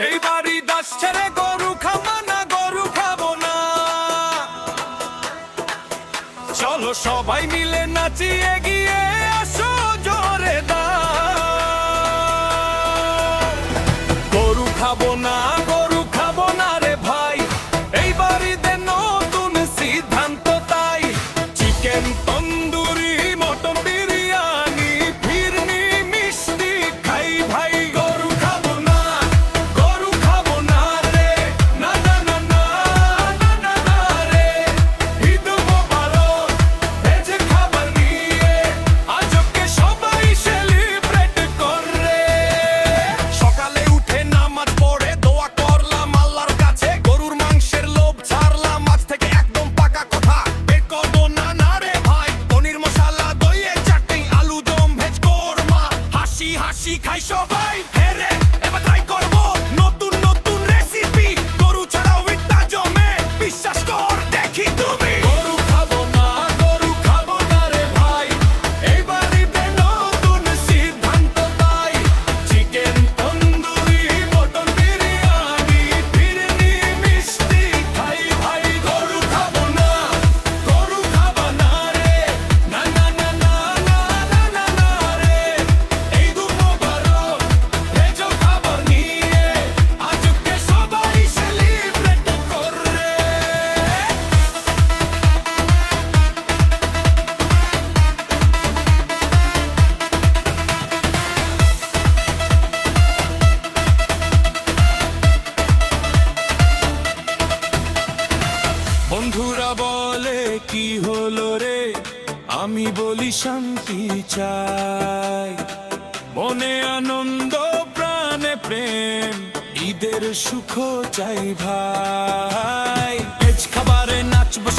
এই বাড়ি দাস ছেড়ে গরু খাবো না, গরু খাবো না। চলো সবাই মিলে নাচি, এগিয়ে আসো জোরে দাও। গরু খাবো না, গরু খাবো না রে ভাই, এই বাড়িতে নতুন সিদ্ধান্ত তাই। চিকেন তন্দুরি, মটন বিরিয়ানি, ফিরনি মিষ্টি খাই ভাই। গরু খাবো না, গরু খাবো না রে, না না না না না না না রে। ঈদ মোবারক, ভেজে খাবার নিয়ে আজকে সবাই সেলিব্রেট করে। সকালে উঠে নামাজ পড়ে দোয়া করলাম আল্লাহর কাছে, গরুর মাংসের লোভ ছাড়লাম মাছ থেকে একদম পাকা কথা। বের করবো না না রে ভাই, পনির মশলা দইয়ে চাটনি আলু দম ভেজ কোরমা, হাসি হাসি খাই সবাই। হ্যাঁ রে, এবার ট্রাই করবো নতুন নতুন রেসিপি, গরু ছাড়াও ইটটা জমে, বিশ্বাস কর দেখি তুমি। গরু খাবো না, গরু খাবো না রে ভাই, এই বাড়িতে নতুন সিদ্ধান্ত তাই। চিকেন তন্দুরি, মটন বিরিয়ানি, ফিরনি মিষ্টি খাই ভাই। গরু খাবো না, গরু খাবো না রে, না না না না না না না না রে। ঈদ মোবারক, ভেজো খাবার নিয়ে আজকে সবাই সেলিব্রেট করে। বন্ধুরা বলে কি হলো রে, আমি বলি শান্তি চাই। মনে আনন্দ, প্রাণে প্রেম, ঈদের সুখ চাই ভাই। ভেজ খাবারে নাচবো